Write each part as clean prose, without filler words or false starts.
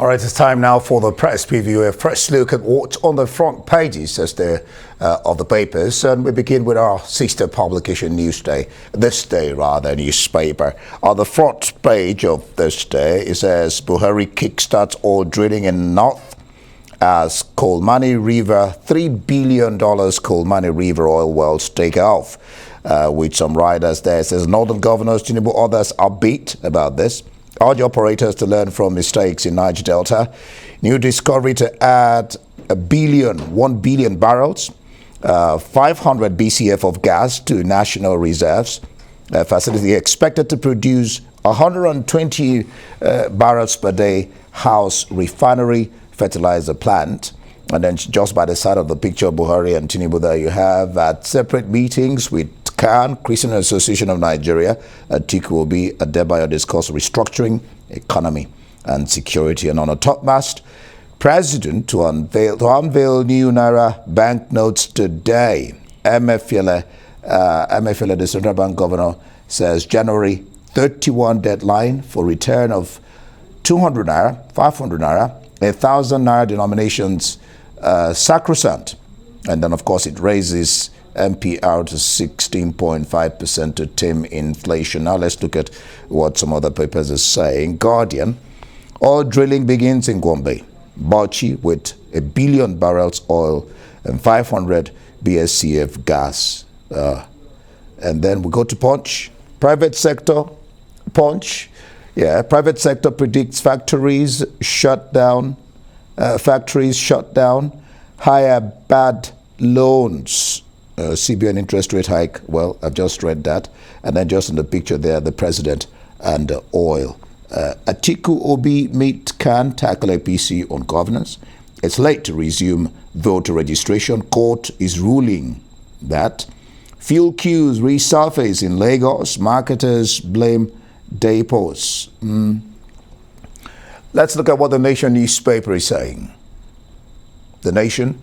All right, it's time now for the press preview, a fresh look at what's on the front pages of the papers. And we begin with our sister publication, newspaper. On the front page of this day, it says Buhari kickstarts oil drilling in North as Kolmani River, $3 billion Kolmani River oil wells take off. With some riders there, it says Northern governors, Tinubu, others are upbeat about this. Urge operators to learn from mistakes in Niger Delta. New discovery to add 1 billion barrels, 500 BCF of gas to national reserves. Facility expected to produce 120 barrels per day house refinery fertilizer plant. And then just by the side of the picture of Buhari and Tinubu there, you have at separate meetings with CAN, Christian Association of Nigeria, Atiku will be at Debayo discuss restructuring, economy and security. And on a top mast, President to unveil new Naira banknotes today. Emefiele, the Central Bank Governor, says January 31 deadline for return of 200 Naira, 500 Naira, 1,000 Naira denominations sacrosanct. And then, of course, it raises MPR to 16.5% to tame inflation. Now let's look at what some other papers are saying. Guardian, oil drilling begins in Gombe. Bauchi with 1 billion barrels oil and 500 BSCF gas. And then we go to Punch. Private sector, Punch. Yeah, private sector predicts factories shut down. Higher bad loans. CBN interest rate hike, well, I've just read that. And then just in the picture there, the president and the oil. Atiku Obi meet CAN tackle APC on governance. It's late to resume voter registration. Court is ruling that. Fuel queues resurface in Lagos. Marketers blame depots. Let's look at what the Nation newspaper is saying. The Nation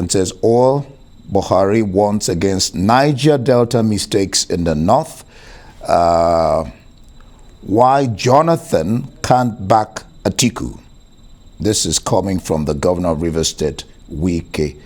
says oil Buhari warns against Niger Delta mistakes in the north. Why Jonathan can't back Atiku. This is coming from the governor of Rivers State, Wike.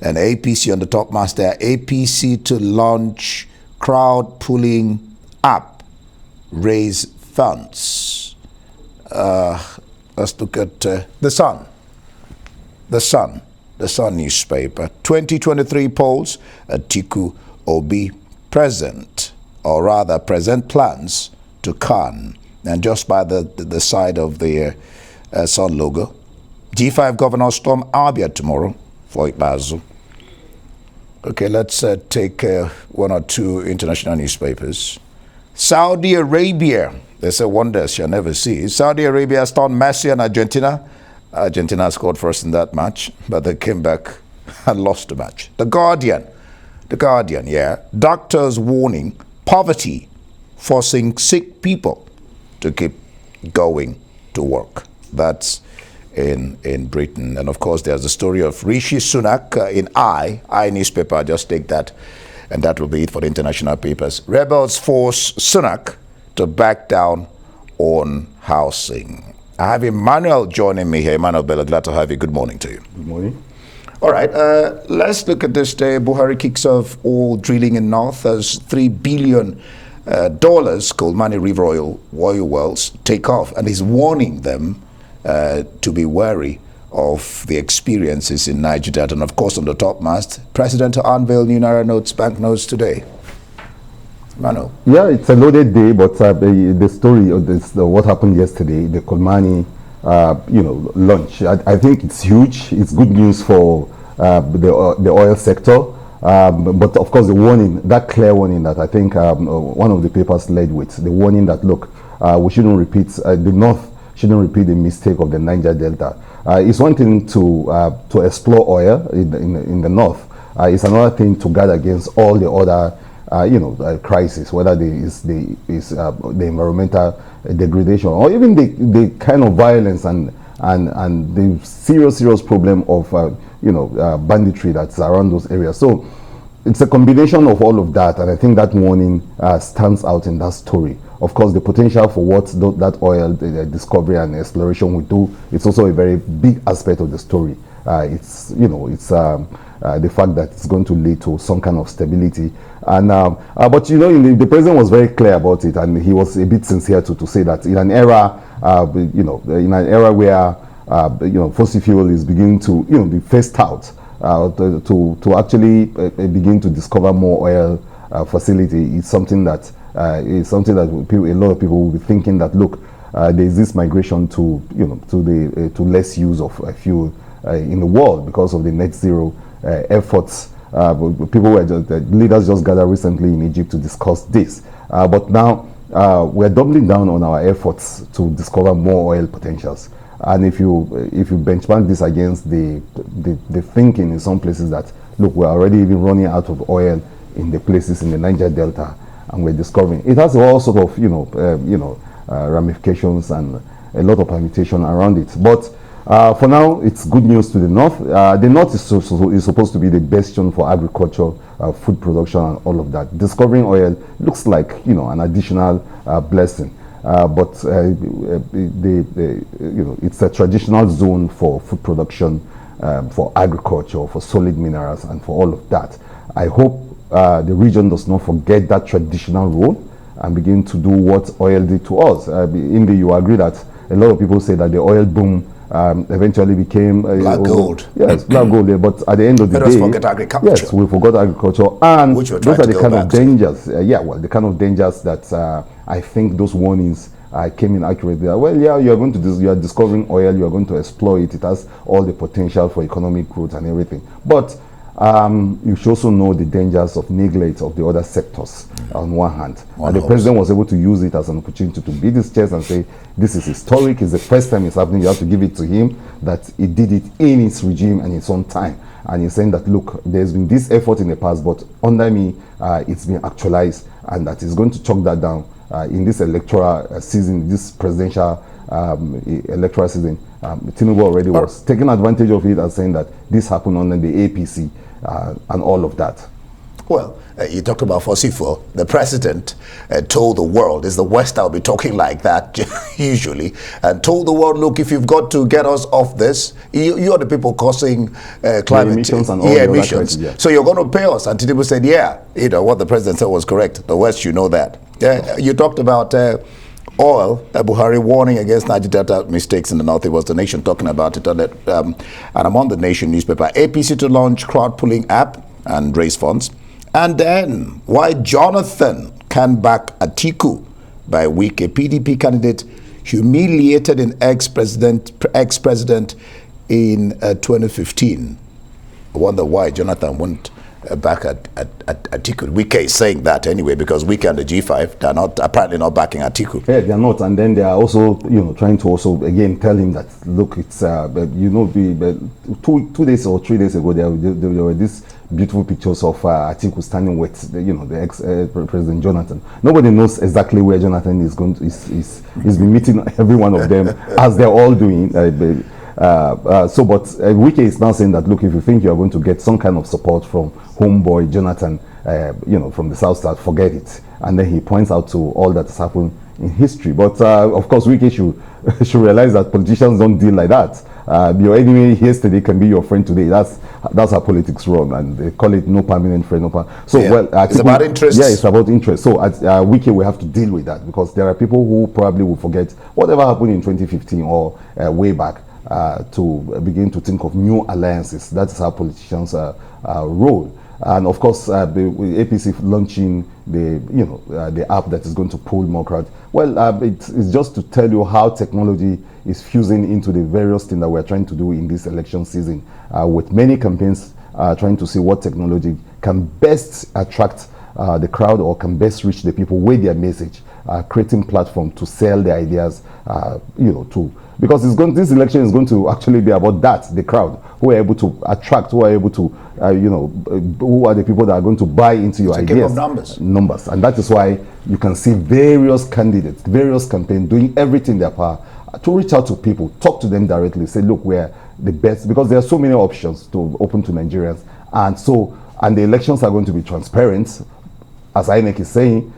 And APC on the top mast there. APC to launch crowd pulling app, raise funds. Let's look at the Sun. The Sun newspaper. 2023 polls, Atiku Obi present plans to CAN. And just by the side of the Sun logo, G5 governor storm Abia tomorrow for Ikbazu. Okay, let's take one or two international newspapers. Saudi Arabia, they say wonders shall never see. Saudi Arabia stormed Messi and Argentina. Argentina scored first in that match, but they came back and lost the match. The Guardian, yeah. Doctors warning poverty forcing sick people to keep going to work. That's in Britain. And of course, there's the story of Rishi Sunak in I newspaper. I'll just take that, and that will be it for the international papers. Rebels force Sunak to back down on housing. I have Emmanuel joining me here. Emmanuel Bello, glad to have you. Good morning to you. Good morning. All right, let's look at this day. Buhari kicks off oil drilling in North as $3 billion Kolmani River oil wells take off, and he's warning them to be wary of the experiences in Niger Delta. And of course, on the top mast, President to unveil new Naira banknotes today. Mano. Yeah, it's a loaded day, but the story of this, what happened yesterday, the Kolmani, launch. I think it's huge. It's good news for the oil sector. But of course, the warning, that clear warning that I think one of the papers led with, the warning that look, we shouldn't repeat the North shouldn't repeat the mistake of the Niger Delta. It's one thing to explore oil in the North. It's another thing to guard against all the other crisis, whether the environmental degradation or even the kind of violence and the serious problem of banditry that's around those areas. So it's a combination of all of that, and I think that warning stands out in that story of course, the potential for what that oil discovery and exploration will do, it's also a very big aspect of the story. It's the fact that it's going to lead to some kind of stability. And but the president was very clear about it, and he was a bit sincere to say that in an era, where fossil fuel is beginning to be phased out, to actually begin to discover more oil facility is something that a lot of people will be thinking that, look, there is this migration to less use of fuel in the world because of the net zero efforts. Leaders just gathered recently in Egypt to discuss this, but now we're doubling down on our efforts to discover more oil potentials. And if you benchmark this against the thinking in some places that, look, we're already even running out of oil in the places in the Niger Delta, and we're discovering it has all sort of ramifications and a lot of permutation around it. But for now, it's good news to the north. The north is supposed to be the bastion for agriculture, food production, and all of that. Discovering oil looks like an additional blessing. But it's a traditional zone for food production, for agriculture, for solid minerals, and for all of that. I hope the region does not forget that traditional role and begin to do what oil did to us. Indy, you agree that a lot of people say that the oil boom eventually became black gold. Yes, black gold. Yeah, but at the end of the day, let us forget agriculture. Yes, we forgot agriculture, and those are the kind of dangers. The kind of dangers that I think those warnings came in accurately. Well, yeah, you are discovering oil, you are going to exploit it. It has all the potential for economic growth and everything, but you should also know the dangers of neglect of the other sectors on one hand. And the president was able to use it as an opportunity to beat his chest and say, this is historic, it's the first time it's happening, you have to give it to him, that he did it in his regime and its own time. And he's saying that, look, there's been this effort in the past, but under me, it's been actualized, and that he's going to chalk that down in this electoral season, this presidential electoral season. Tinubu already was taking advantage of it and saying that this happened under the APC and all of that. Well, you talked about fossil fuel. The president told the world, it's the West that will be talking like that usually, and told the world, look, if you've got to get us off this, you are the people causing climate emissions and all emissions. Yeah. So you're going to pay us. And Tinubu said, yeah, what the president said was correct. The West, you know that. You talked about oil, Buhari warning against Niger Delta mistakes in the north. It was the Nation talking about it. And I'm on the Nation newspaper. APC to launch crowd pulling app and raise funds. And then why Jonathan can back Atiku by week. A PDP candidate humiliated an ex-president in 2015. I wonder why Jonathan went back at Atiku. Wike is saying that anyway, because Wike and the G5, they're apparently not backing Atiku. Yeah, they're not, and then they are also, trying to also again tell him that, look, it's 2 days or 3 days ago there were these beautiful pictures of Atiku standing with the ex-president Jonathan. Nobody knows exactly where Jonathan is going to. He's been meeting every one of them as they're all doing. But Wike is now saying that, look, if you think you are going to get some kind of support from homeboy Jonathan, from the South Side, forget it. And then he points out to all that has happened in history. But of course, Wike should realize that politicians don't deal like that. Your enemy yesterday can be your friend today. That's how politics run, and they call it no permanent friend. It's about interest. Yeah, it's about interest. So at Wike, we have to deal with that, because there are people who probably will forget whatever happened in 2015 or way back. To begin to think of new alliances. That is how politicians roll. And of course, the APC launching the app that is going to pull more crowd. Well, it's just to tell you how technology is fusing into the various things that we're trying to do in this election season, with many campaigns trying to see what technology can best attract the crowd or can best reach the people with their message, creating platform to sell their ideas, because this election is going to actually be about that, the crowd, who are able to attract, who are able to, who are the people that are going to buy into your ideas. Numbers. And that is why you can see various candidates, various campaigns doing everything in their power to reach out to people, talk to them directly, say, look, we're the best, because there are so many options to open to Nigerians. And the elections are going to be transparent, as INEC is saying.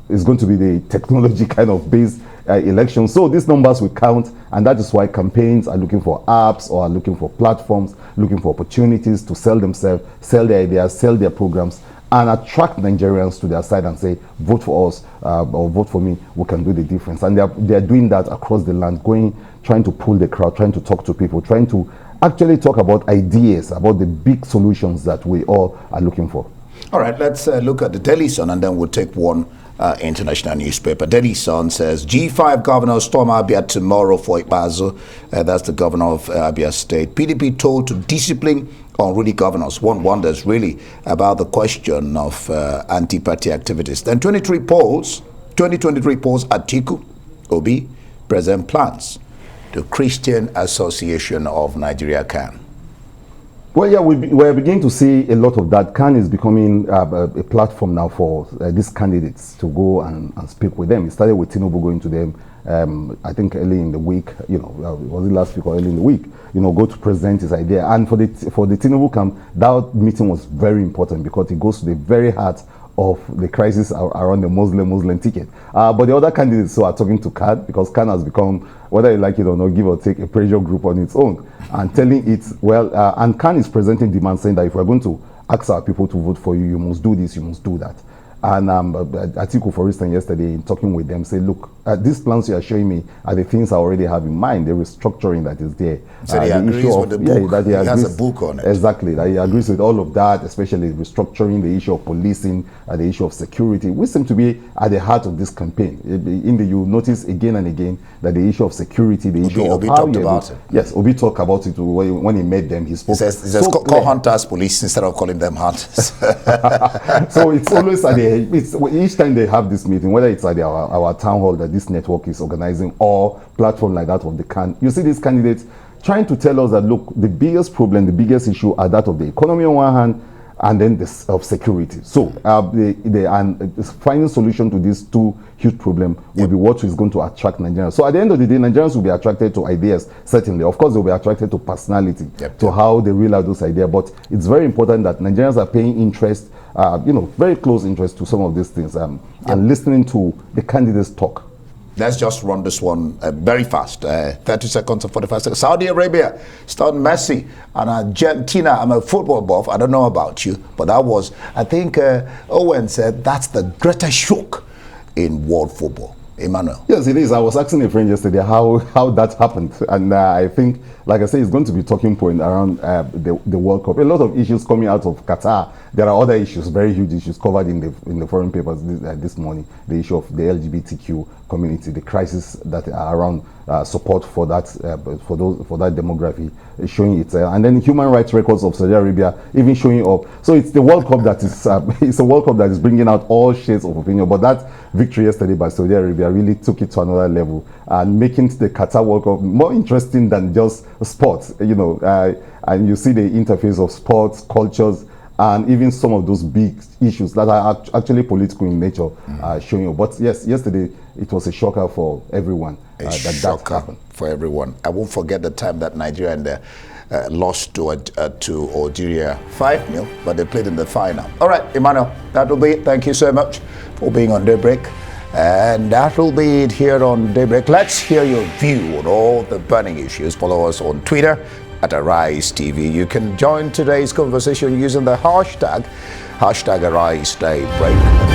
it's going to be the technology kind of based election. So these numbers will count, and that is why campaigns are looking for apps or are looking for platforms, looking for opportunities to sell themselves, sell their ideas, sell their programs, and attract Nigerians to their side and say, vote for us or vote for me, we can do the difference. And they're doing that across the land, trying to pull the crowd, trying to talk to people, trying to actually talk about ideas, about the big solutions that we all are looking for. All right, let's look at the Daily Sun, and then we'll take one international newspaper. Daily Sun says G5 governors storm Abia tomorrow for Ikpeazu. That's the governor of Abia State. PDP told to discipline unruly governors. One wonders really about the question of anti-party activities. Then 2023 polls, Atiku, Obi, present plans to Christian Association of Nigeria, CAN. Well, yeah, we're beginning to see a lot of that. CAN is becoming a platform now for these candidates to go and speak with them. It started with Tinubu going to them, I think early in the week, was it last week or early in the week, go to present his idea. And for the Tinubu camp, that meeting was very important because it goes to the very heart of the crisis around the Muslim ticket. But the other candidates who are talking to CAN, because CAN has become, whether you like it or not, give or take, a pressure group on its own, and telling it, and CAN is presenting demands saying that if we're going to ask our people to vote for you, you must do this, you must do that. And Atiku, for instance, yesterday, in talking with them, said, look, these plans you are showing me are the things I already have in mind, the restructuring that is there. So he agrees with the book. That he has a book on it. Exactly. That he agrees with all of that, especially restructuring, the issue of policing, the issue of security, which seem to be at the heart of this campaign. You'll notice again and again that the issue of security, the issue of Obi how talked about it. Yes, Obi talked about it when he met them. He spoke. He says call hunters police instead of calling them hunters. So it's always at each time they have this meeting, whether it's at our town hall that this network is organizing or platform like that of the CAN, you see these candidates trying to tell us that, look, the biggest problem, the biggest issue are that of the economy on one hand, and then of security. So the final solution to these two huge problems will be what is going to attract Nigerians. So at the end of the day, Nigerians will be attracted to ideas, certainly. Of course, they'll be attracted to personality, to how they realize those ideas. But it's very important that Nigerians are paying interest, very close interest to some of these things, and listening to the candidates talk. Let's just run this one very fast. 30 seconds or 45 seconds. Saudi Arabia started Messi and Argentina. I'm a football buff. I don't know about you, but that was, I think Owen said, that's the greatest shock in world football. Emmanuel. Yes, it is. I was asking a friend yesterday how that happened. And I think, like I say, it's going to be talking point around the World Cup. A lot of issues coming out of Qatar. There are other issues, very huge issues covered in the foreign papers this morning. The issue of the LGBTQ community, the crisis that are around support for that for that demography, showing it, and then human rights records of Saudi Arabia even showing up. So it's the World Cup that is it's a World Cup that is bringing out all shades of opinion. But that victory yesterday by Saudi Arabia really took it to another level and making the Qatar World Cup more interesting than just sports. And you see the interface of sports, cultures, and even some of those big issues that are actually political in nature showing up. But yes, yesterday it was a shocker for everyone. That happened. For everyone. I won't forget the time that Nigeria and lost to Algeria 5-0, but they played in the final. All right, Emmanuel, that will be it. Thank you so much for being on Daybreak. And that will be it here on Daybreak. Let's hear your view on all the burning issues. Follow us on Twitter at Arise TV. You can join today's conversation using the hashtag Arise Daybreak.